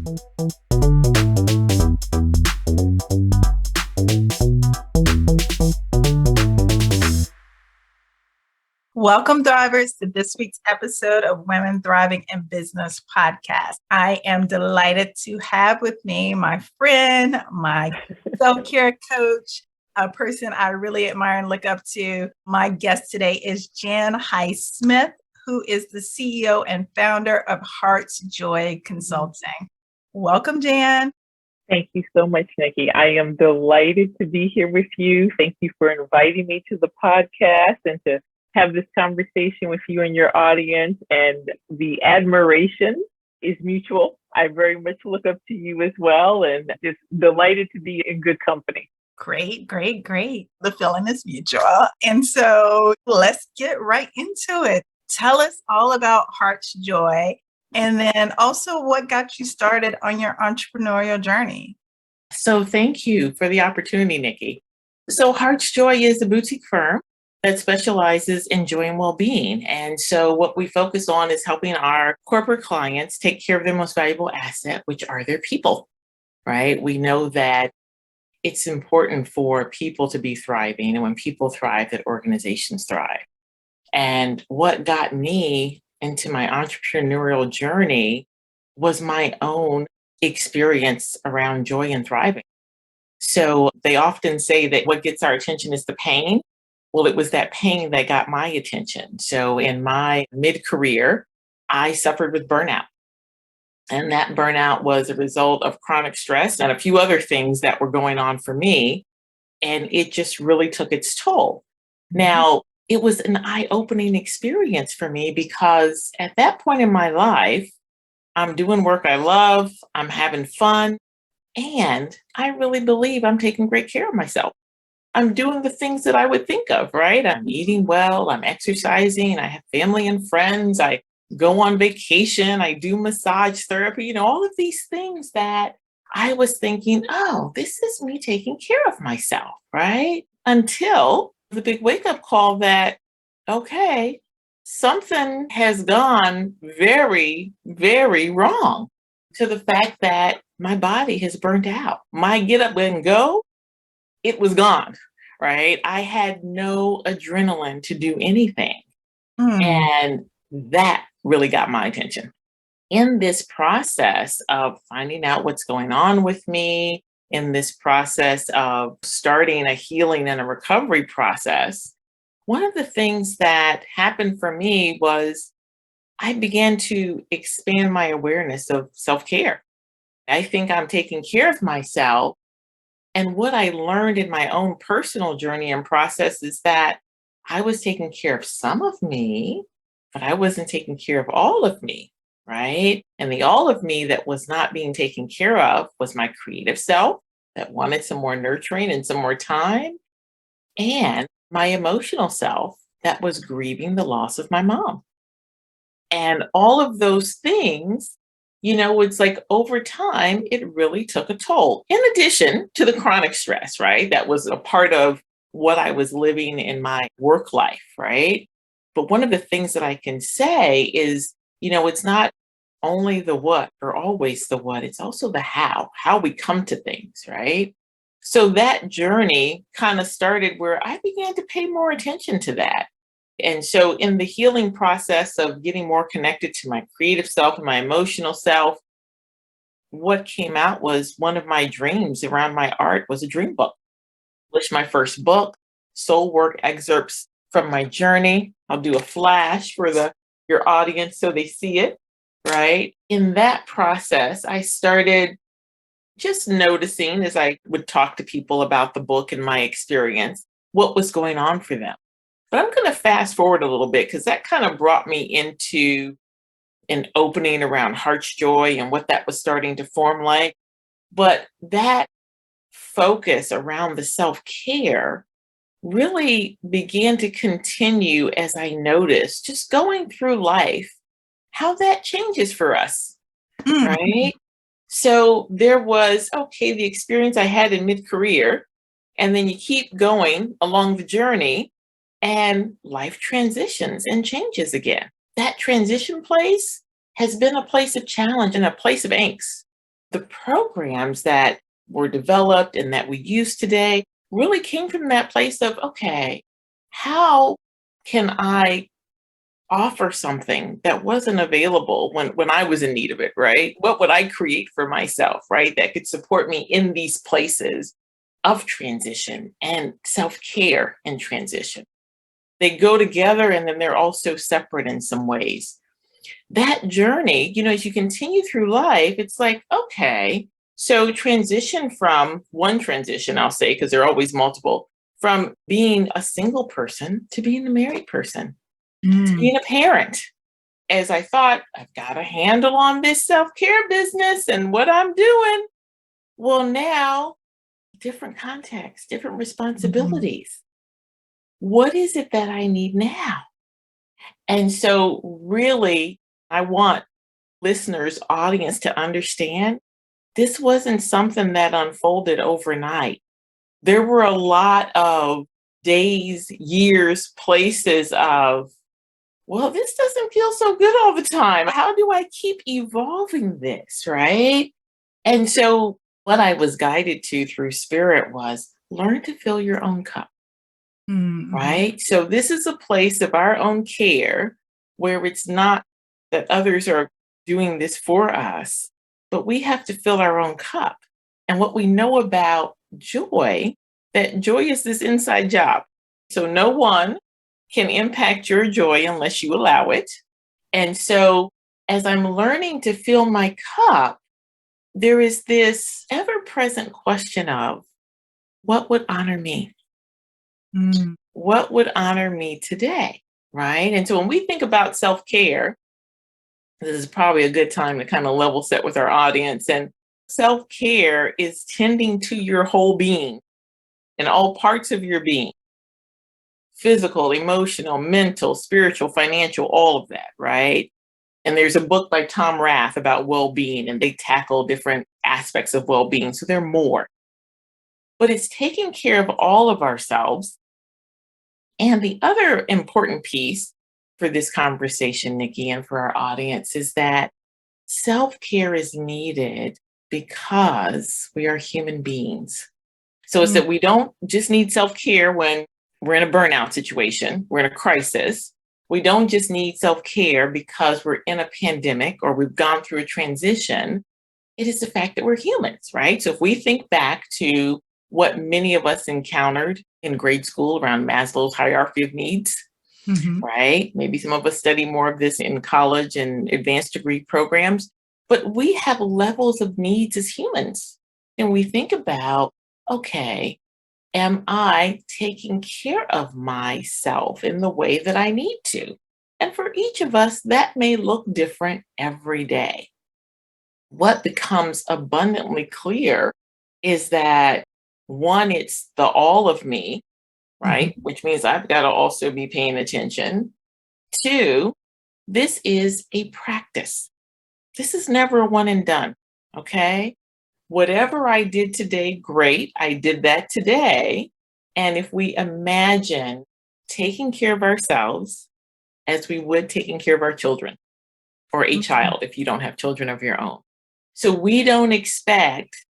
Welcome, Thrivers, to this week's episode of Women Thriving in Business podcast. I am delighted to have with me my friend, my self-care coach, a person I really admire and look up to. My guest today is Jan Hice-Smith, who is the CEO and founder of Heart's Joy Consulting. Welcome, Jan. Thank you so much, Nikki. I am delighted to be here with you. Thank you for inviting me to the podcast and to have this conversation with you and your audience. And the admiration is mutual. I very much look up to you as well, and just delighted to be in good company. Great. The feeling is mutual. And so let's get right into it. Tell us all about Heart's Joy, and then also what got you started on your entrepreneurial journey. So thank you for the opportunity, Nikki. So Heart's Joy is a boutique firm that specializes in joy and well-being. And so what we focus on is helping our corporate clients take care of their most valuable asset, which are their people, right? We know that it's important for people to be thriving. And when people thrive, that organizations thrive. And what got me into my entrepreneurial journey was my own experience around joy and thriving. So they often say that what gets our attention is the pain. Well, it was that pain that got my attention. So in my mid-career, I suffered with burnout. And that burnout was a result of chronic stress and a few other things that were going on for me. And it just really took its toll. Now, it was an eye-opening experience for me because at that point in my life, I'm doing work I love, I'm having fun, and I really believe I'm taking great care of myself. I'm doing the things that I would think of, right? I'm eating well, I'm exercising, I have family and friends, I go on vacation, I do massage therapy, all of these things that I was thinking, oh, this is me taking care of myself, right? Until the big wake-up call that, okay, something has gone very, very wrong, to the fact that my body has burnt out. My get up and go, it was gone, right? I had no adrenaline to do anything. And that really got my attention. In this process of finding out what's going on with me, in this process of starting a healing and a recovery process, one of the things that happened for me was I began to expand my awareness of self-care. I think I'm taking care of myself. And what I learned in my own personal journey and process is that I was taking care of some of me, but I wasn't taking care of all of me, right? And the all of me that was not being taken care of was my creative self that wanted some more nurturing and some more time, and my emotional self that was grieving the loss of my mom. And all of those things, it's like over time, it really took a toll. In addition to the chronic stress, right? That was a part of what I was living in my work life, right? But one of the things that I can say is, it's not only the what or always the what, it's also the how we come to things, right? So that journey kind of started where I began to pay more attention to that. And so in the healing process of getting more connected to my creative self and my emotional self, what came out was one of my dreams around my art was a dream book. Published my first book, soul work excerpts from my journey. I'll do a flash for your audience so they see it, right? In that process, I started just noticing as I would talk to people about the book and my experience, what was going on for them. But I'm going to fast forward a little bit because that kind of brought me into an opening around Heart's Joy and what that was starting to form like. But that focus around the self-care really began to continue as I noticed just going through life, how that changes for us, right? So there was, the experience I had in mid-career, and then you keep going along the journey and life transitions and changes again. That transition place has been a place of challenge and a place of angst. the programs that were developed and that we use today really came from that place of, okay, how can I offer something that wasn't available when I was in need of it, right? What would I create for myself, right? That could support me in these places of transition and self-care in transition. They go together and then they're also separate in some ways. That journey, as you continue through life, it's like, okay, so transition from one transition, I'll say, because there are always multiple, from being a single person to being a married person, to being a parent. As I thought, I've got a handle on this self-care business and what I'm doing. Well, now, different context, different responsibilities. What is it that I need now? And so really, I want listeners, audience to understand this wasn't something that unfolded overnight. There were a lot of days, years, places of, well, this doesn't feel so good all the time. How do I keep evolving this, right? And so what I was guided to through spirit was learn to fill your own cup, right? So this is a place of our own care where it's not that others are doing this for us, but we have to fill our own cup. And what we know about joy, that joy is this inside job. So no one can impact your joy unless you allow it. And so as I'm learning to fill my cup, there is this ever-present question of what would honor me? What would honor me today, right? And so when we think about self-care, this is probably a good time to kind of level set with our audience. And self-care is tending to your whole being and all parts of your being. Physical, emotional, mental, spiritual, financial, all of that, right? And there's a book by Tom Rath about well-being, and they tackle different aspects of well-being. So there are more. But it's taking care of all of ourselves. And the other important piece for this conversation, Nikki, and for our audience is that self-care is needed because we are human beings. So it's that we don't just need self-care when we're in a burnout situation, we're in a crisis. We don't just need self-care because we're in a pandemic or we've gone through a transition. It is the fact that we're humans, right? So if we think back to what many of us encountered in grade school around Maslow's hierarchy of needs, right? Maybe some of us study more of this in college and advanced degree programs, but we have levels of needs as humans. And we think about, okay, am I taking care of myself in the way that I need to? And for each of us, that may look different every day. What becomes abundantly clear is that one, it's the all of me, right? Which means I've got to also be paying attention. Two, this is a practice. This is never a one and done, okay? Whatever I did today, great. I did that today. And if we imagine taking care of ourselves as we would taking care of our children or a child, if you don't have children of your own. So we don't expect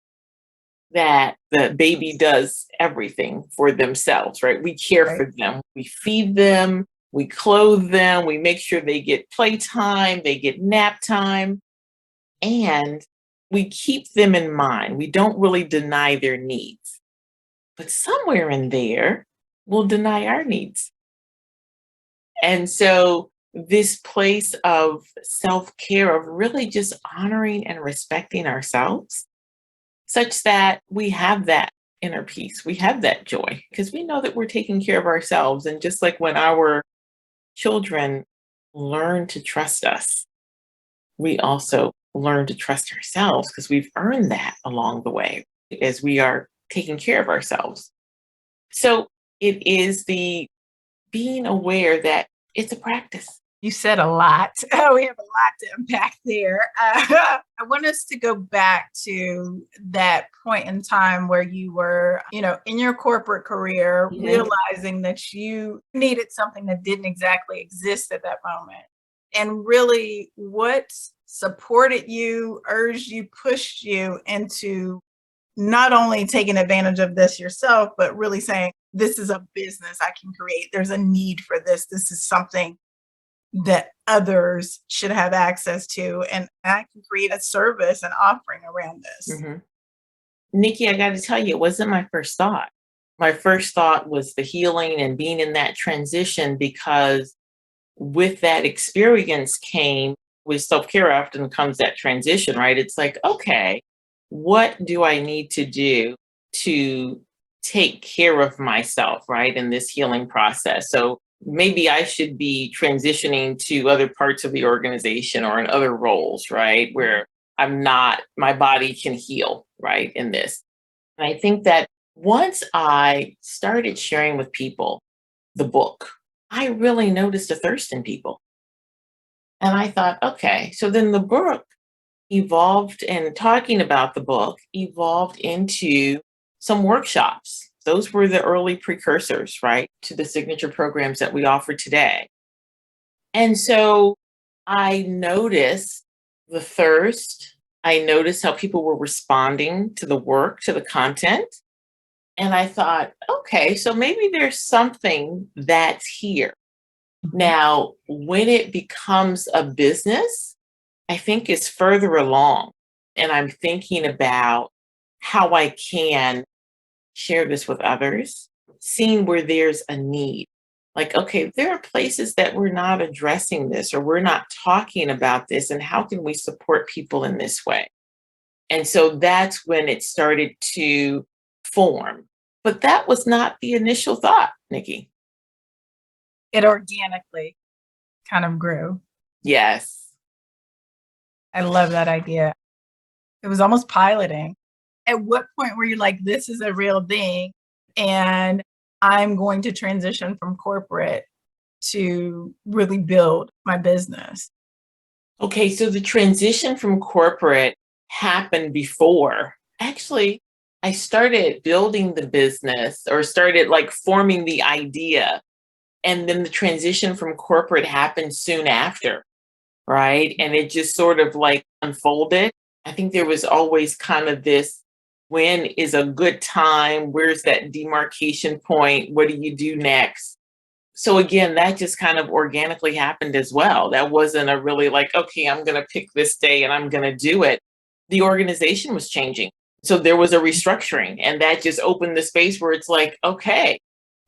that the baby does everything for themselves, right? We care for them. We feed them, we clothe them, we make sure they get playtime, they get nap time, and we keep them in mind. We don't really deny their needs. But somewhere in there, we'll deny our needs. And so this place of self-care, of really just honoring and respecting ourselves, such that we have that inner peace, we have that joy, because we know that we're taking care of ourselves. And just like when our children learn to trust us, we also learn to trust ourselves because we've earned that along the way as we are taking care of ourselves. So it is the being aware that it's a practice. You said a lot. We have a lot to unpack there. I want us to go back to that point in time where you were, in your corporate career, realizing that you needed something that didn't exactly exist at that moment. And really, what supported you, urged you, pushed you into not only taking advantage of this yourself, but really saying, this is a business I can create. There's a need for this. This is something that others should have access to. And I can create a service and offering around this. Mm-hmm. Nikki, I got to tell you, it wasn't my first thought. My first thought was the healing and being in that transition, because with that experience came, with self-care often comes that transition, right? It's like, okay, what do I need to do to take care of myself, right, in this healing process? So maybe I should be transitioning to other parts of the organization or in other roles, right, where I'm not, my body can heal, right, in this. And I think that once I started sharing with people the book, I really noticed a thirst in people. And I thought, okay, so then the book evolved, and talking about the book evolved into some workshops. Those were the early precursors, right, to the signature programs that we offer today. And so I noticed the thirst. I noticed how people were responding to the work, to the content. And I thought, okay, so maybe there's something that's here. Now, when it becomes a business, I think it's further along. And I'm thinking about how I can share this with others, seeing where there's a need. Like, okay, there are places that we're not addressing this, or we're not talking about this, and how can we support people in this way? And so that's when it started to form. But that was not the initial thought, Nikki. It organically kind of grew. Yes. I love that idea. It was almost piloting. At what point were you like, this is a real thing, and I'm going to transition from corporate to really build my business? Okay, so the transition from corporate happened before. Actually, I started building the business, or started like forming the idea. And then the transition from corporate happened soon after, right? And it just sort of like unfolded. I think there was always kind of this, when is a good time? Where's that demarcation point? What do you do next? So again, that just kind of organically happened as well. That wasn't a really like, okay, I'm going to pick this day and I'm going to do it. The organization was changing. So there was a restructuring, and that just opened the space where it's like, okay,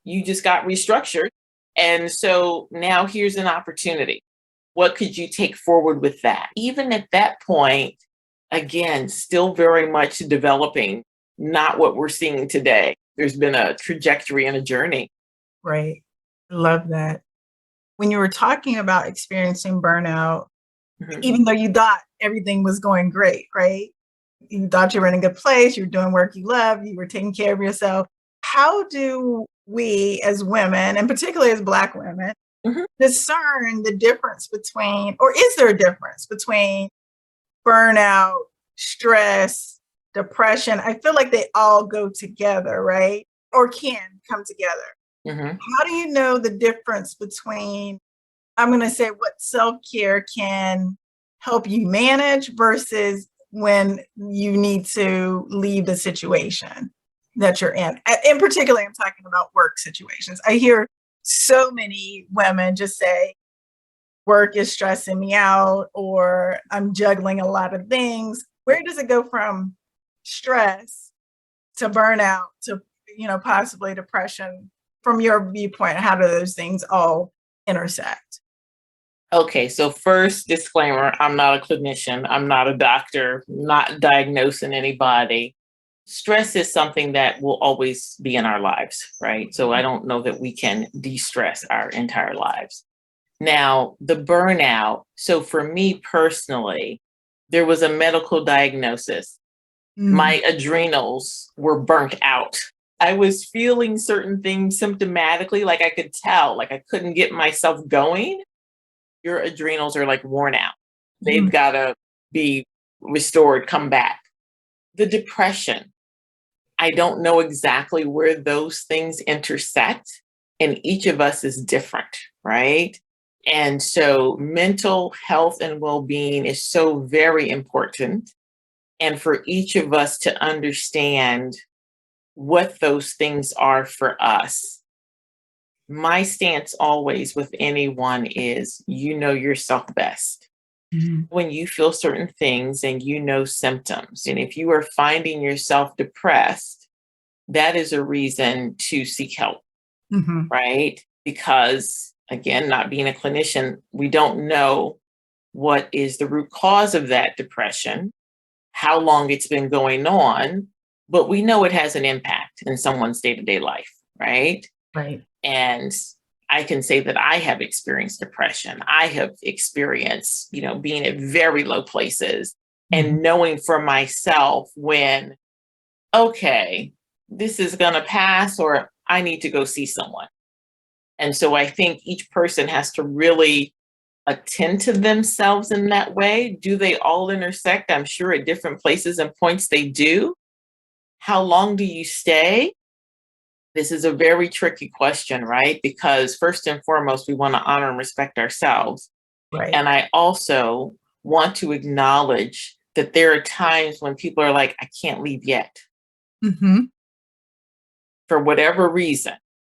you just got restructured. And so now here's an opportunity. What could you take forward with that? Even at that point, again, still very much developing, not what we're seeing today. There's been a trajectory and a journey. Right. Love that. When you were talking about experiencing burnout, even though you thought everything was going great, right? You thought you were in a good place, you were doing work you love, you were taking care of yourself. How do we as women, and particularly as Black women, discern the difference between, or is there a difference between burnout, stress, depression? I feel like they all go together, right? Or can come together. How do you know the difference between, I'm going to say, what self-care can help you manage versus when you need to leave the situation that you're in? In particular, I'm talking about work situations. I hear so many women just say, work is stressing me out, or I'm juggling a lot of things. Where does it go from stress to burnout to, possibly depression? From your viewpoint, how do those things all intersect? Okay, so first disclaimer, I'm not a clinician. I'm not a doctor, not diagnosing anybody. Stress is something that will always be in our lives, right? So I don't know that we can de-stress our entire lives. Now, the burnout. So for me personally, there was a medical diagnosis. My adrenals were burnt out. I was feeling certain things symptomatically, like I could tell, like I couldn't get myself going. Your adrenals are like worn out. They've got to be restored, come back. The depression, I don't know exactly where those things intersect, and each of us is different, right? And so mental health and well-being is so very important. And for each of us to understand what those things are for us. My stance always with anyone is you know yourself best. Mm-hmm. When you feel certain things and you know symptoms, and if you are finding yourself depressed, that is a reason to seek help, Mm-hmm. right? Because again, not being a clinician, we don't know what is the root cause of that depression, how long it's been going on, but we know it has an impact in someone's day-to-day life, right? Right. And I can say that I have experienced depression. I have experienced, being at very low places and knowing for myself when, okay, this is going to pass or I need to go see someone. And so I think each person has to really attend to themselves in that way. Do they all intersect? I'm sure at different places and points they do. How long do you stay? This is a very tricky question, right? Because first and foremost, we want to honor and respect ourselves. Right. And I also want to acknowledge that there are times when people are like, I can't leave yet. Mm-hmm. For whatever reason.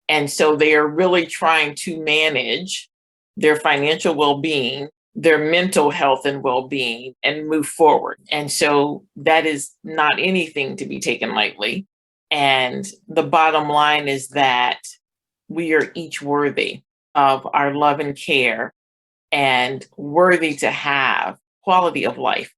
And so they are really trying to manage their financial well-being, their mental health and well-being, and move forward. And so that is not anything to be taken lightly. And the bottom line is that we are each worthy of our love and care and worthy to have quality of life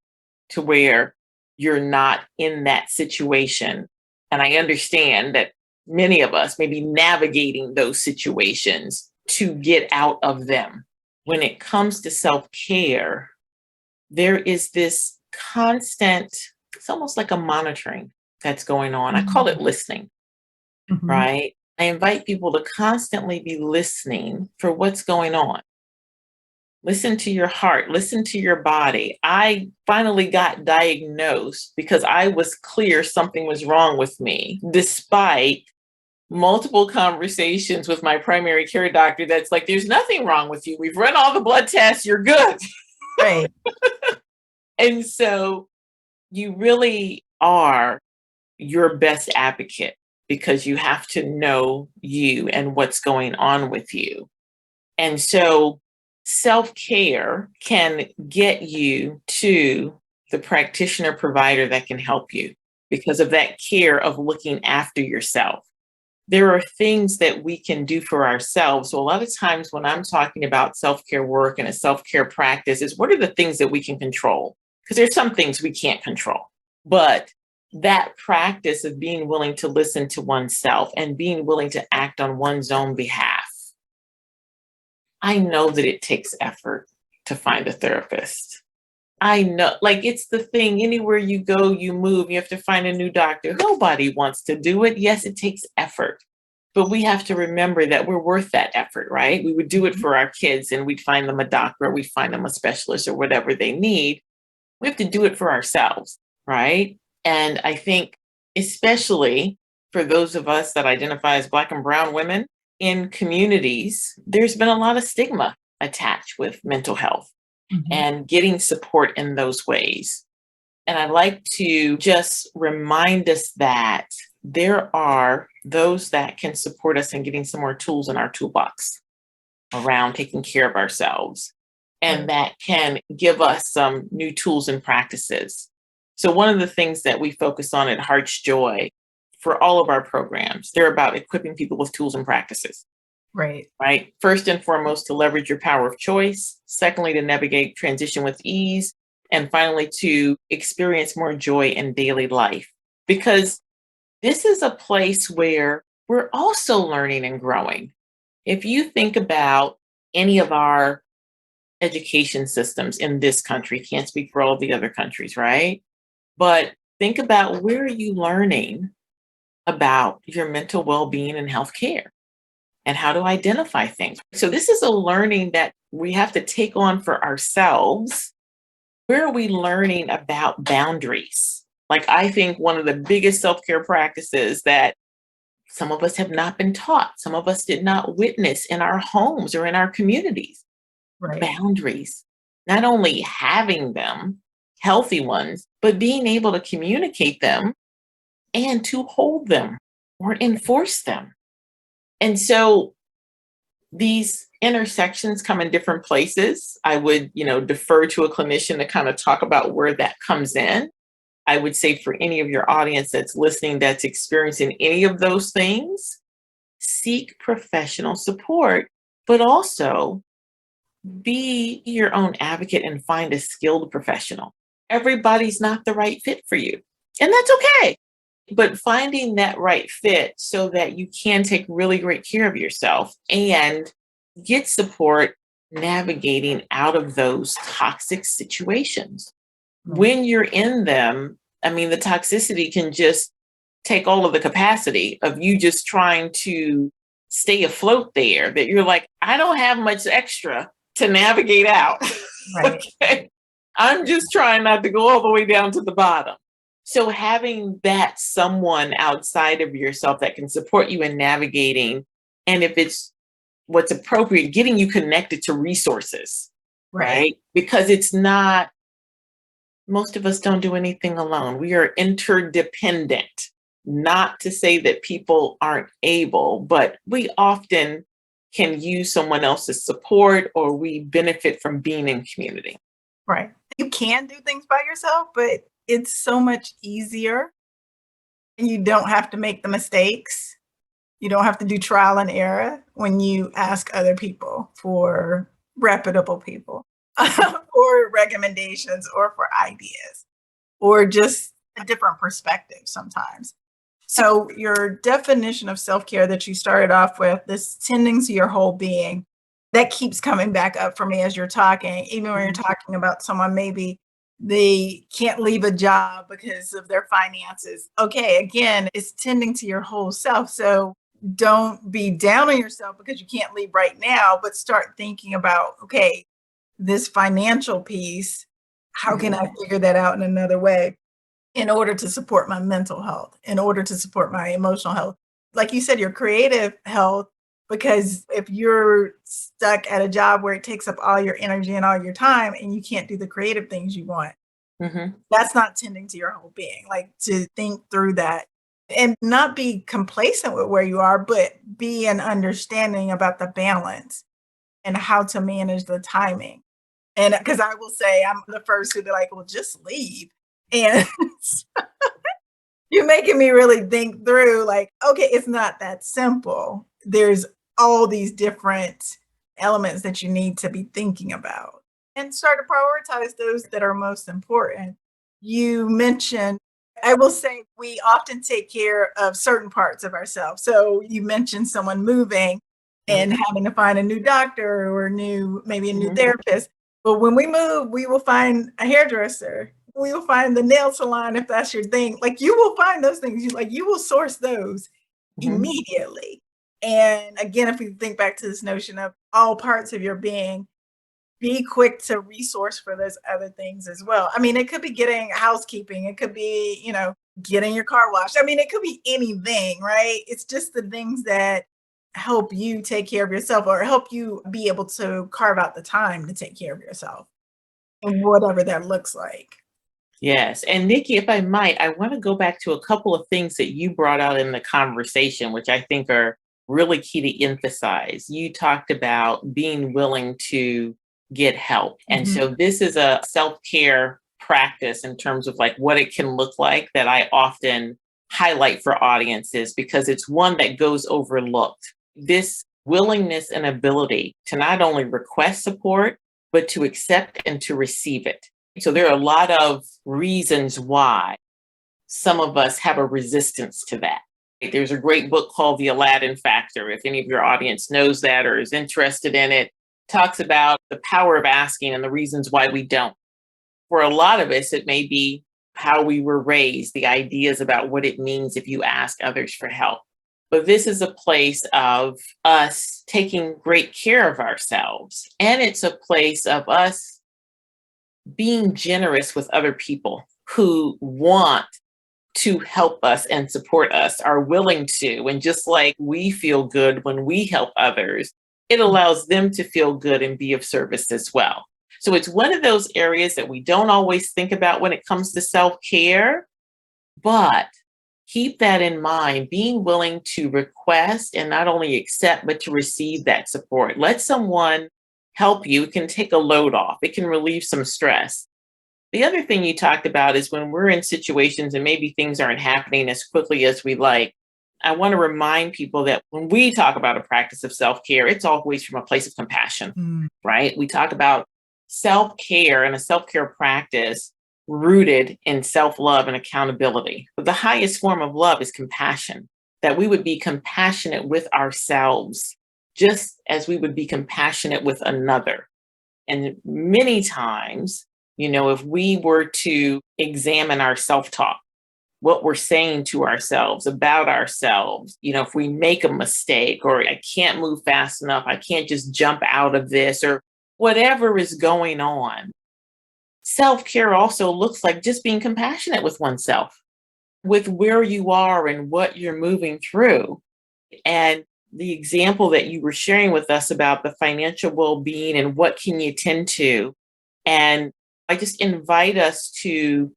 to where you're not in that situation. And I understand that many of us may be navigating those situations to get out of them. When it comes to self-care, there is this constant, it's almost like a monitoring that's going on. I call it listening, right? I invite people to constantly be listening for what's going on. Listen to your heart, listen to your body. I finally got diagnosed because I was clear something was wrong with me, despite multiple conversations with my primary care doctor that's like, there's nothing wrong with you. We've run all the blood tests, you're good. Right. And so you really are your best advocate because you have to know you and what's going on with you. And so self-care can get you to the practitioner provider that can help you because of that care of looking after yourself. There are things that we can do for ourselves. So a lot of times when I'm talking about self-care work and a self-care practice is what are the things that we can control? Because there's some things we can't control. But that practice of being willing to listen to oneself and being willing to act on one's own behalf. I know that it takes effort to find a therapist. I know, like it's the thing, anywhere you go, you move, you have to find a new doctor. Nobody wants to do it. Yes, it takes effort, but we have to remember that we're worth that effort, right? We would do it for our kids and we'd find them a doctor, or we'd find them a specialist or whatever they need. We have to do it for ourselves, right? And I think, especially for those of us that identify as Black and Brown women in communities, there's been a lot of stigma attached with mental health. And getting support in those ways. And I like to just remind us that there are those that can support us in getting some more tools in our toolbox around taking care of ourselves. And that can give us some new tools and practices. So one of the things that we focus on at Heart's Joy for all of our programs, they're about equipping people with tools and practices. Right. First and foremost, to leverage your power of choice. Secondly, to navigate transition with ease. And finally, to experience more joy in daily life. Because this is a place where we're also learning and growing. If you think about any of our education systems in this country, can't speak for all of the other countries, right? But think about where are you learning about your mental well-being and healthcare? And how to identify things. So this is a learning that we have to take on for ourselves. Where are we learning about boundaries? Like I think one of the biggest self-care practices that some of us have not been taught, some of us did not witness in our homes or in our communities Right. boundaries, not only having them, healthy ones, but being able to communicate them and to hold them or enforce them. And so these intersections come in different places. I would, defer to a clinician to kind of talk about where that comes in. I would say for any of your audience that's listening that's experiencing any of those things, seek professional support, but also be your own advocate and find a skilled professional. Everybody's not the right fit for you, and that's okay. But finding that right fit so that you can take really great care of yourself and get support navigating out of those toxic situations. When you're in them, I mean, the toxicity can just take all of the capacity of you just trying to stay afloat there, that you're like, I don't have much extra to navigate out. Right. Okay. I'm just trying not to go all the way down to the bottom. So having that someone outside of yourself that can support you in navigating, and if it's what's appropriate, getting you connected to resources, right? Because it's not, most of us don't do anything alone. We are interdependent. Not to say that people aren't able, but we often can use someone else's support or we benefit from being in community. Right. You can do things by yourself, but it's so much easier. And you don't have to make the mistakes. You don't have to do trial and error when you ask other people, for reputable people, for recommendations or for ideas, or just a different perspective sometimes. So your definition of self-care that you started off with, this tending to your whole being, that keeps coming back up for me as you're talking, even when you're talking about someone maybe they can't leave a job because of their finances. Okay, again, it's tending to your whole self. So don't be down on yourself because you can't leave right now, but start thinking about, okay, this financial piece, how can I figure that out in another way in order to support my mental health, in order to support my emotional health? Like you said, your creative health, because if you're stuck at a job where it takes up all your energy and all your time and you can't do the creative things you want, that's not tending to your whole being. Like, to think through that and not be complacent with where you are, but be an understanding about the balance and how to manage the timing. And because I will say, I'm the first to be like, well, just leave. And you're making me really think through, like, okay, it's not that simple. There's all these different elements that you need to be thinking about and start to prioritize those that are most important. You mentioned, I will say, we often take care of certain parts of ourselves. So you mentioned someone moving and having to find a new doctor or maybe a new therapist. But when we move, we will find a hairdresser. We will find the nail salon if that's your thing. Like, you will find those things. You will source those immediately. And again, if we think back to this notion of all parts of your being, be quick to resource for those other things as well. I mean, it could be getting housekeeping. It could be, getting your car washed. I mean, it could be anything, right? It's just the things that help you take care of yourself or help you be able to carve out the time to take care of yourself and whatever that looks like. Yes. And Nikki, if I might, I want to go back to a couple of things that you brought out in the conversation, which I think are really key to emphasize. You talked about being willing to get help. And so this is a self-care practice in terms of like what it can look like that I often highlight for audiences because it's one that goes overlooked. This willingness and ability to not only request support, but to accept and to receive it. So there are a lot of reasons why some of us have a resistance to that. There's a great book called The Aladdin Factor. If any of your audience knows that or is interested in it, talks about the power of asking and the reasons why we don't. For a lot of us, it may be how we were raised, the ideas about what it means if you ask others for help. But this is a place of us taking great care of ourselves. And it's a place of us being generous with other people who want to help us and support us, are willing to. And just like we feel good when we help others, it allows them to feel good and be of service as well. So it's one of those areas that we don't always think about when it comes to self-care, but keep that in mind, being willing to request and not only accept, but to receive that support. Let someone help you. It can take a load off. It can relieve some stress. The other thing you talked about is when we're in situations and maybe things aren't happening as quickly as we like, I want to remind people that when we talk about a practice of self-care, it's always from a place of compassion, right? We talk about self-care and a self-care practice rooted in self-love and accountability. But the highest form of love is compassion, that we would be compassionate with ourselves, just as we would be compassionate with another. And many times, if we were to examine our self-talk, what we're saying to ourselves about ourselves, if we make a mistake or I can't move fast enough, I can't just jump out of this or whatever is going on. Self-care also looks like just being compassionate with oneself, with where you are and what you're moving through. And the example that you were sharing with us about the financial well-being and what can you tend to. And I just invite us to,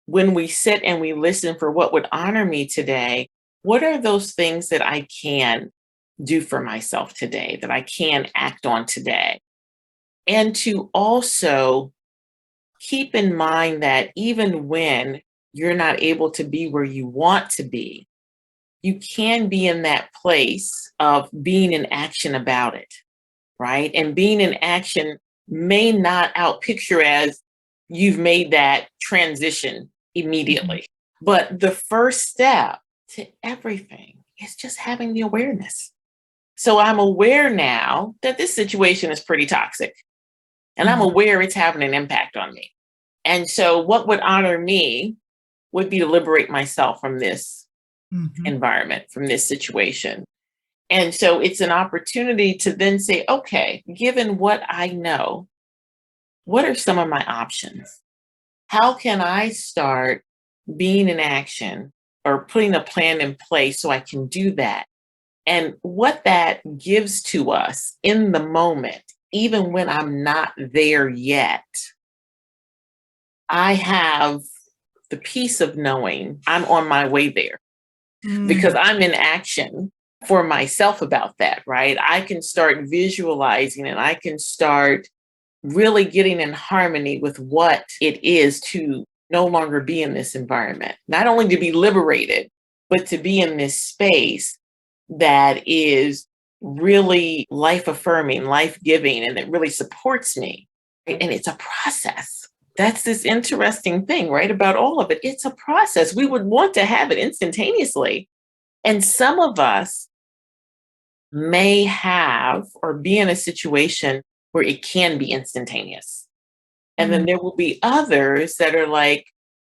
when we sit and we listen for what would honor me today, what are those things that I can do for myself today, that I can act on today? And to also keep in mind that even when you're not able to be where you want to be, you can be in that place of being in action about it, right? And being in action may not outpicture as you've made that transition immediately. But the first step to everything is just having the awareness. So I'm aware now that this situation is pretty toxic, and I'm aware it's having an impact on me. And so what would honor me would be to liberate myself from this environment, from this situation. And so it's an opportunity to then say, okay, given what I know, what are some of my options? How can I start being in action or putting a plan in place so I can do that? And what that gives to us in the moment, even when I'm not there yet, I have the peace of knowing I'm on my way there because I'm in action for myself about that, right? I can start visualizing and I can start really getting in harmony with what it is to no longer be in this environment, not only to be liberated, but to be in this space that is really life affirming, life giving, and it really supports me. Right? And it's a process. That's this interesting thing, right? About all of it. It's a process. We would want to have it instantaneously. And some of us may have or be in a situation where it can be instantaneous. And then there will be others that are like,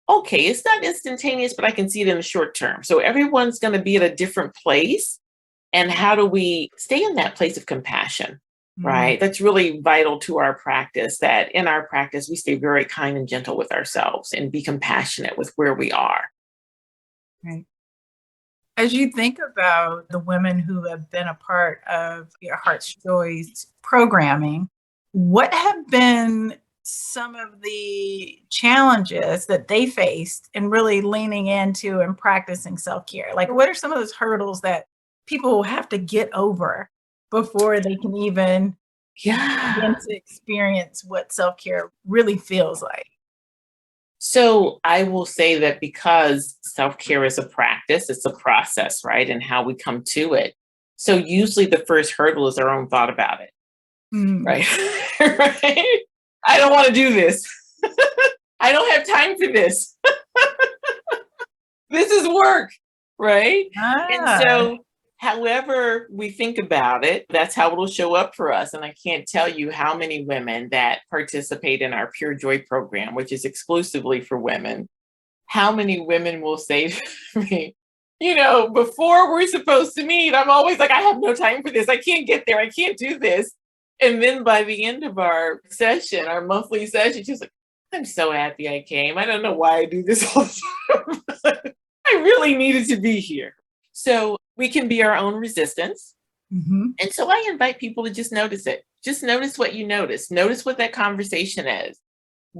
okay, it's not instantaneous, but I can see it in the short term. So everyone's going to be at a different place. And how do we stay in that place of compassion, right? That's really vital to our practice, that in our practice, we stay very kind and gentle with ourselves and be compassionate with where we are. Right. As you think about the women who have been a part of your Heart's Joys programming, what have been some of the challenges that they faced in really leaning into and practicing self-care? Like, what are some of those hurdles that people have to get over before they can even begin to experience what self-care really feels like? So I will say that because self-care is a practice, it's a process, right? And how we come to it. So usually the first hurdle is our own thought about it, right? Right? I don't want to do this. I don't have time for this. This is work, right? And so however we think about it, that's how it'll show up for us. And I can't tell you how many women that participate in our Pure Joy program, which is exclusively for women, how many women will say to me, before we're supposed to meet, I'm always like, I have no time for this. I can't get there. I can't do this. And then by the end of our session, our monthly session, she's like, I'm so happy I came. I don't know why I do this all the time. I really needed to be here. So we can be our own resistance, And so I invite people to just notice it. Just notice what you notice. Notice what that conversation is.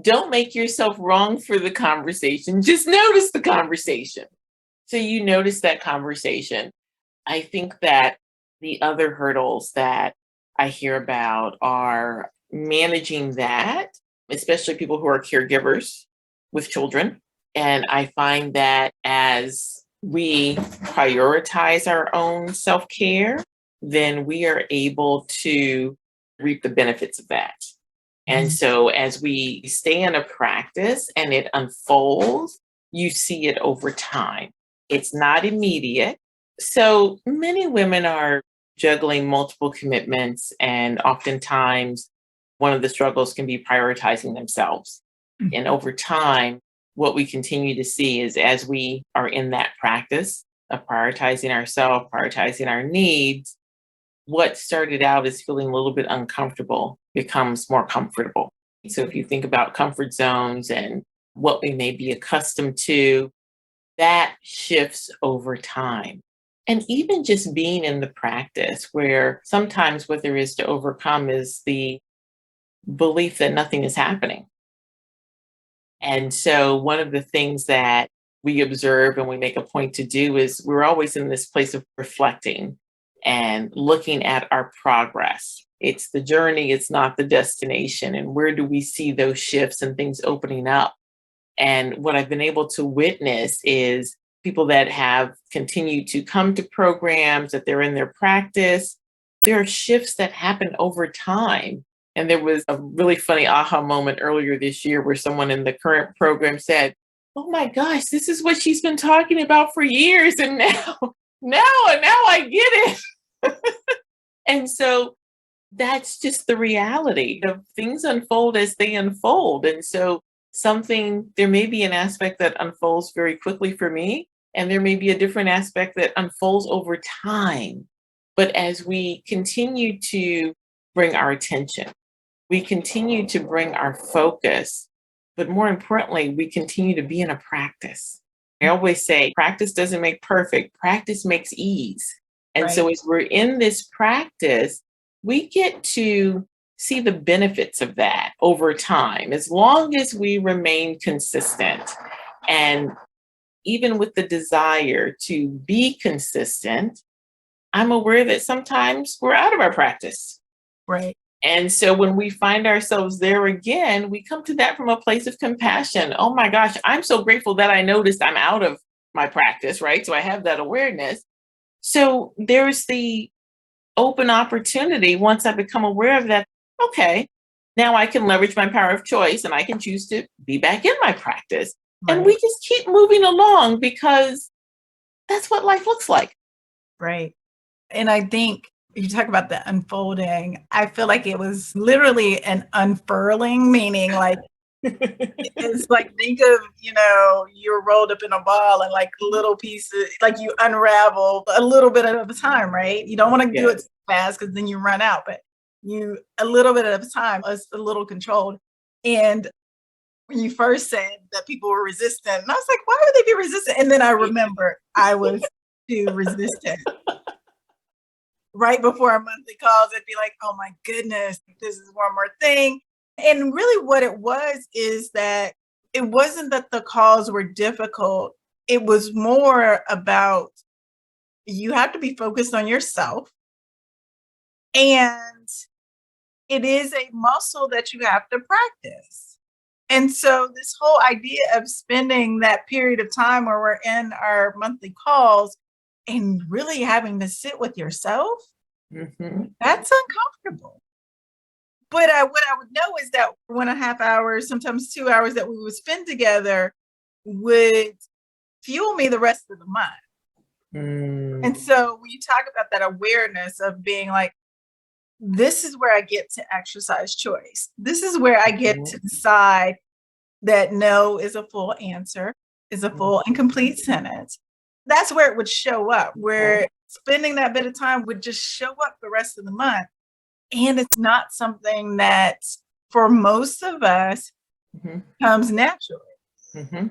Don't make yourself wrong for the conversation. Just notice the conversation. So you notice that conversation. I think that the other hurdles that I hear about are managing that, especially people who are caregivers with children. And I find that as we prioritize our own self-care, then we are able to reap the benefits of that. And so as we stay in a practice and it unfolds, you see it over time. It's not immediate. So many women are juggling multiple commitments, and oftentimes one of the struggles can be prioritizing themselves. And over time, what we continue to see is as we are in that practice of prioritizing ourselves, prioritizing our needs, what started out as feeling a little bit uncomfortable becomes more comfortable. So if you think about comfort zones and what we may be accustomed to, that shifts over time. And even just being in the practice where sometimes what there is to overcome is the belief that nothing is happening. And so one of the things that we observe and we make a point to do is we're always in this place of reflecting and looking at our progress. It's the journey, it's not the destination. And where do we see those shifts and things opening up? And what I've been able to witness is people that have continued to come to programs, that they're in their practice, there are shifts that happen over time. And there was a really funny aha moment earlier this year where someone in the current program said, "Oh my gosh, this is what she's been talking about for years. And now I get it." And so that's just the reality of things unfold as they unfold. And so there may be an aspect that unfolds very quickly for me, and there may be a different aspect that unfolds over time. But as we continue to bring our attention, we continue to bring our focus, but more importantly, we continue to be in a practice. I always say practice doesn't make perfect, practice makes ease. And so as we're in this practice, we get to see the benefits of that over time, as long as we remain consistent. And even with the desire to be consistent, I'm aware that sometimes we're out of our practice. Right. And so when we find ourselves there again, we come to that from a place of compassion. Oh my gosh, I'm so grateful that I noticed I'm out of my practice, right? So I have that awareness. So there's the open opportunity once I become aware of that. Okay, now I can leverage my power of choice and I can choose to be back in my practice. Right. And we just keep moving along because that's what life looks like. Right. And I think you talk about the unfolding. I feel like it was literally an unfurling, meaning like it's like think of, you're rolled up in a ball and like little pieces, like you unravel a little bit at a time, right? You don't want to do it fast because then you run out, but a little bit at a time, a little controlled. And when you first said that people were resistant, and I was like, why would they be resistant? And then I remember I was too resistant. Right before our monthly calls, I'd be like, oh my goodness, this is one more thing. And really what it was is that it wasn't that the calls were difficult. It was more about you have to be focused on yourself. And it is a muscle that you have to practice. And so this whole idea of spending that period of time where we're in our monthly calls and really having to sit with yourself, that's uncomfortable. But what I would know is that 1.5 hours, sometimes 2 hours that we would spend together would fuel me the rest of the month. And so when you talk about that awareness of being like, this is where I get to exercise choice. This is where I get to decide that no is a full answer, is a full and complete sentence. That's where it would show up, where spending that bit of time would just show up the rest of the month. And it's not something that for most of us comes naturally.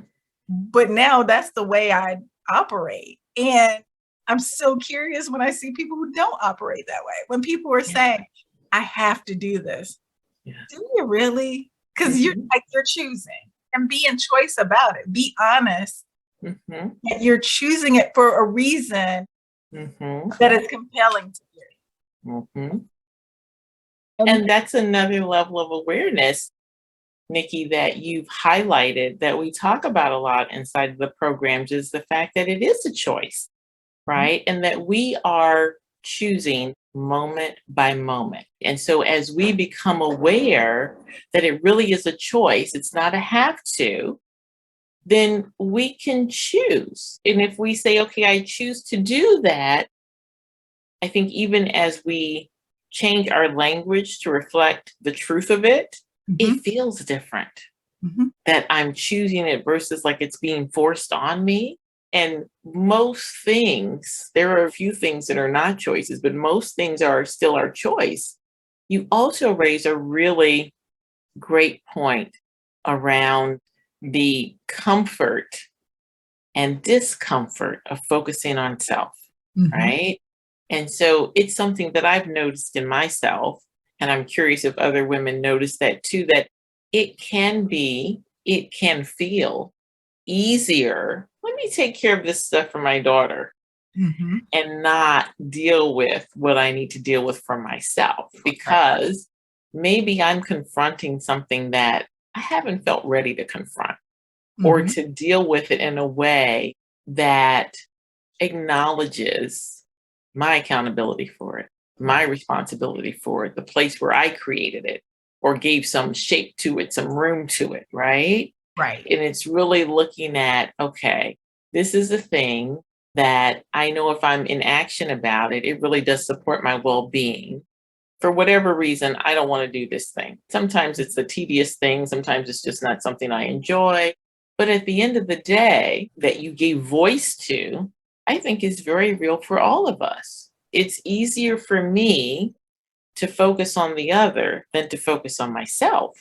But now that's the way I operate. And I'm so curious when I see people who don't operate that way. When people are saying, I have to do this. Yeah. Do you really? Because you're choosing, and be in choice about it. Be honest that you're choosing it for a reason that is compelling to you. And that's another level of awareness, Nikki, that you've highlighted that we talk about a lot inside of the programs, is the fact that it is a choice, right? And that we are choosing moment by moment. And so as we become aware that it really is a choice, it's not a have to, then we can choose. And if we say, okay, I choose to do that, I think even as we change our language to reflect the truth of it, it feels different that I'm choosing it versus like it's being forced on me. And most things, there are a few things that are not choices, but most things are still our choice. You also raise a really great point around the comfort and discomfort of focusing on self, right? And so it's something that I've noticed in myself, and I'm curious if other women notice that too, that it can feel easier. Let me take care of this stuff for my daughter and not deal with what I need to deal with for myself, because maybe I'm confronting something that I haven't felt ready to confront or to deal with it in a way that acknowledges my accountability for it, my responsibility for it, the place where I created it or gave some shape to it, some room to it, right? Right. And it's really looking at, okay, this is a thing that I know if I'm in action about it, it really does support my well-being. For whatever reason, I don't want to do this thing. Sometimes it's a tedious thing. Sometimes it's just not something I enjoy. But at the end of the day, that you gave voice to, I think is very real for all of us. It's easier for me to focus on the other than to focus on myself,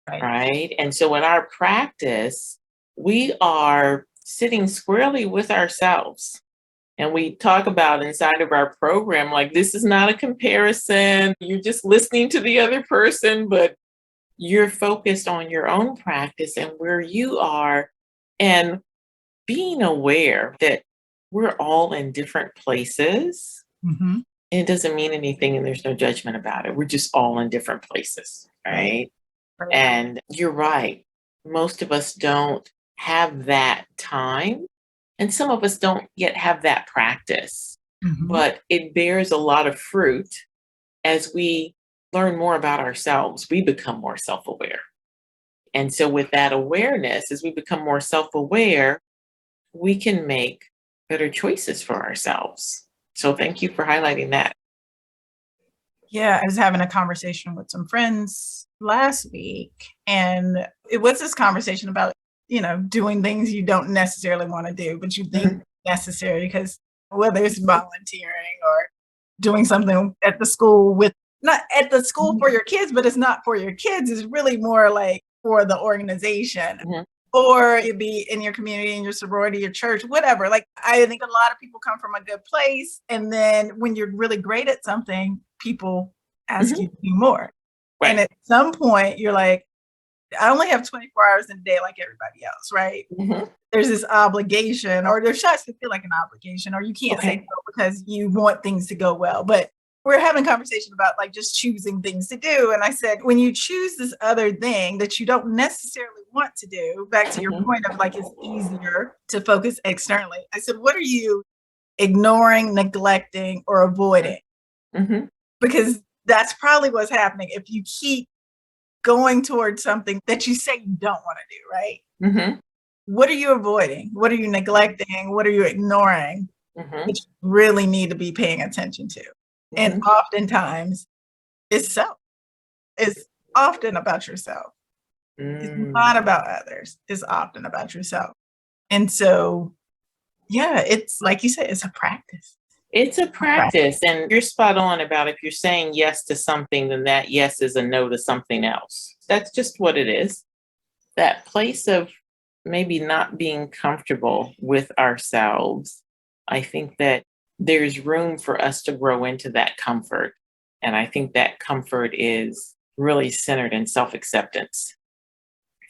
right? And so in our practice, we are sitting squarely with ourselves. And we talk about inside of our program, like, this is not a comparison. You're just listening to the other person, but you're focused on your own practice and where you are, and being aware that we're all in different places. And it doesn't mean anything and there's no judgment about it. We're just all in different places, right? And you're right. Most of us don't have that time. And some of us don't yet have that practice, but it bears a lot of fruit as we learn more about ourselves. We become more self-aware. And so with that awareness, as we become more self-aware, we can make better choices for ourselves. So thank you for highlighting that. Yeah, I was having a conversation with some friends last week, and it was this conversation about, doing things you don't necessarily want to do, but you think necessary, because whether it's volunteering or doing something at the school not at the school for your kids, but it's not for your kids, it's really more like for the organization. Or it'd be in your community, in your sorority, your church, whatever. Like, I think a lot of people come from a good place. And then when you're really great at something, people ask you to do more. And at some point, you're like, I only have 24 hours in a day like everybody else, right? There's this obligation, or there starts to feel like an obligation, or you can't say no because you want things to go well. But we're having a conversation about like just choosing things to do. And I said, when you choose this other thing that you don't necessarily want to do, back to your point of like, it's easier to focus externally. I said, what are you ignoring, neglecting, or avoiding? Because that's probably what's happening if you keep going towards something that you say you don't want to do, right? What are you avoiding? What are you neglecting? What are you ignoring? That you really need to be paying attention to. And oftentimes it's self. It's often about yourself. It's not about others. It's often about yourself. And so, yeah, it's like you said, it's a practice. It's a practice. And you're spot on about, if you're saying yes to something, then that yes is a no to something else. That's just what it is. That place of maybe not being comfortable with ourselves. I think that there's room for us to grow into that comfort. And I think that comfort is really centered in self-acceptance,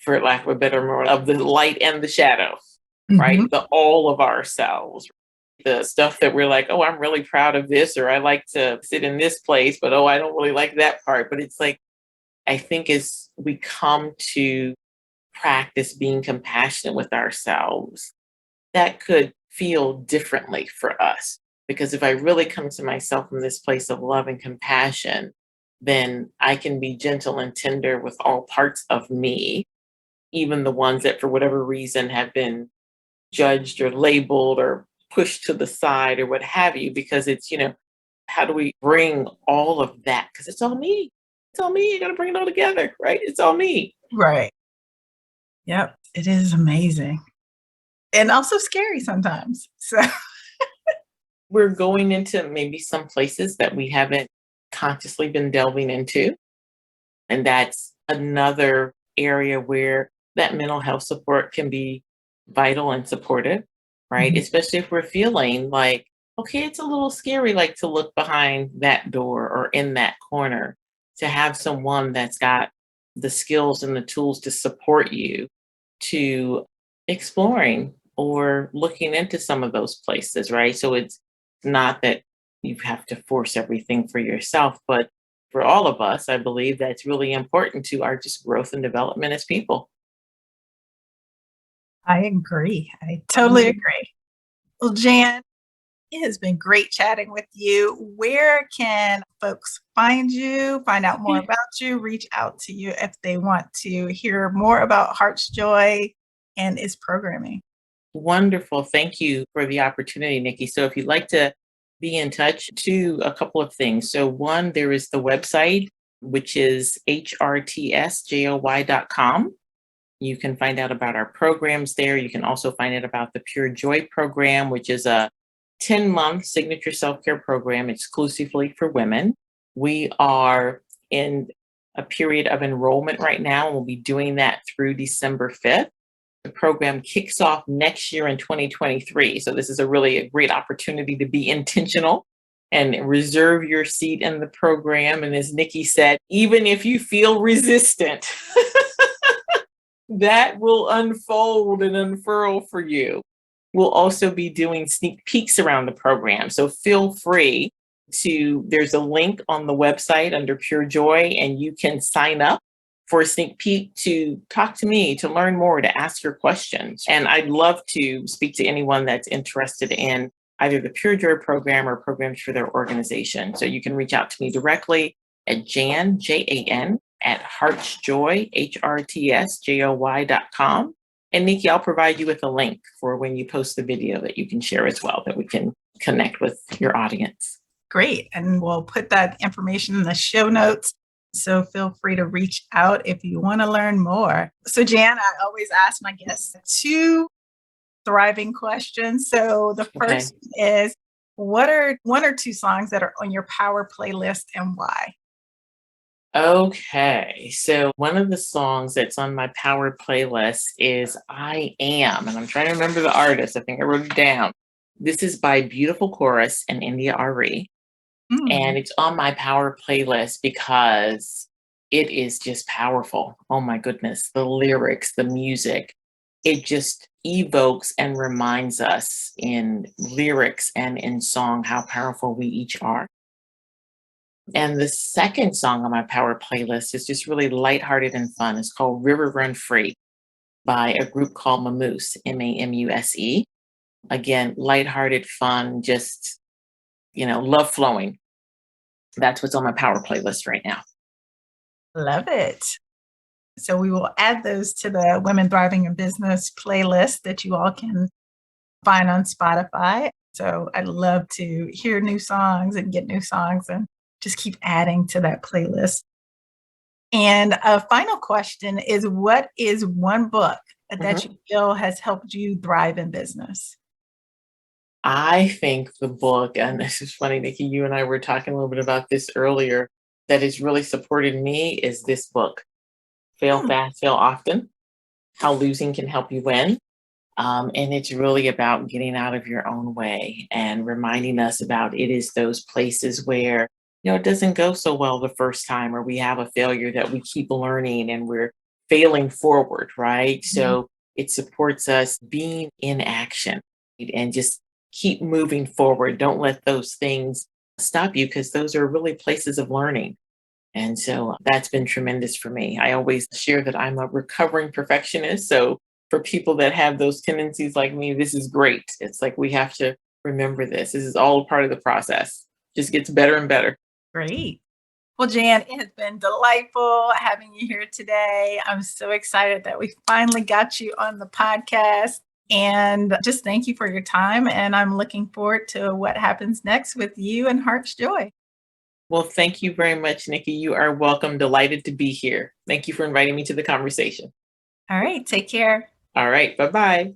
for lack of a better word, of the light and the shadow, right? Mhm. The all of ourselves, the stuff that we're like, oh, I'm really proud of this, or I like to sit in this place, but oh, I don't really like that part. But it's like, I think as we come to practice being compassionate with ourselves, that could feel differently for us. Because if I really come to myself from this place of love and compassion, then I can be gentle and tender with all parts of me, even the ones that for whatever reason have been judged or labeled or pushed to the side or what have you, because it's, how do we bring all of that? Because it's all me. It's all me. You got to bring it all together, right? It's all me. Right. Yep. It is amazing. And also scary sometimes. So We're going into maybe some places that we haven't consciously been delving into. And that's another area where that mental health support can be vital and supportive, right? Mhm. Especially if we're feeling like, okay, it's a little scary, like to look behind that door or in that corner, to have someone that's got the skills and the tools to support you to exploring or looking into some of those places, right? So it's not that you have to force everything for yourself, but for all of us, I believe that's really important to our just growth and development as people. I agree. I totally Mhm. agree. Well, Jan, it has been great chatting with you. Where can folks find you, find out more about you, reach out to you if they want to hear more about Heart's Joy and its programming? Wonderful. Thank you for the opportunity, Nikki. So if you'd like to be in touch, to a couple of things. So one, there is the website, which is hrtsjoy.com. You can find out about our programs there. You can also find out about the Pure Joy program, which is a 10-month signature self-care program exclusively for women. We are in a period of enrollment right now, and we'll be doing that through December 5th. The program kicks off next year in 2023. So this is a great opportunity to be intentional and reserve your seat in the program. And as Nikki said, even if you feel resistant, that will unfold and unfurl for you. We'll also be doing sneak peeks around the program. So feel free there's a link on the website under Pure Joy, and you can sign up for a sneak peek to talk to me, to learn more, to ask your questions. And I'd love to speak to anyone that's interested in either the Pure Joy program or programs for their organization. So you can reach out to me directly at Jan, Jan, at heartsjoy, HRTSJOY.com. And Nikki, I'll provide you with a link for when you post the video that you can share as well, that we can connect with your audience. Great. And we'll put that information in the show notes. So feel free to reach out if you want to learn more. So, Jan, I always ask my guests two thriving questions. So the Okay. first is, what are one or two songs that are on your power playlist and why? Okay. So one of the songs that's on my power playlist is I Am, and I'm trying to remember the artist. I think I wrote it down. This is by Beautiful Chorus and India Ari. Mm, And it's on my power playlist because it is just powerful. Oh my goodness. The lyrics, the music, it just evokes and reminds us in lyrics and in song how powerful we each are. And the second song on my power playlist is just really lighthearted and fun. It's called River Run Free by a group called Mamuse, Mamuse. Again, lighthearted, fun, just, love flowing. That's what's on my power playlist right now. love it. So we will add those to the Women Thriving in Business playlist that you all can find on Spotify. So I'd love to hear new songs and get new songs and just keep adding to that playlist. And a final question is, what is one book that Mhm. you feel has helped you thrive in business? I think the book, and this is funny, Nikki, you and I were talking a little bit about this earlier, that has really supported me is this book, Fail Hmm, Fast, Fail Often: How Losing Can Help You Win. And it's really about getting out of your own way and reminding us about it is those places where, it doesn't go so well the first time, or we have a failure that we keep learning and we're failing forward, right? So it supports us being in action and just keep moving forward. Don't let those things stop you, because those are really places of learning. And so that's been tremendous for me. I always share that I'm a recovering perfectionist. So for people that have those tendencies like me, this is great. It's like we have to remember this. This is all part of the process. Just gets better and better. Great. Well, Jan, it has been delightful having you here today. I'm so excited that we finally got you on the podcast. And just thank you for your time. And I'm looking forward to what happens next with you and Heart's Joy. Well, thank you very much, Nikki. You are welcome. Delighted to be here. Thank you for inviting me to the conversation. All right. Take care. All right. Bye-bye.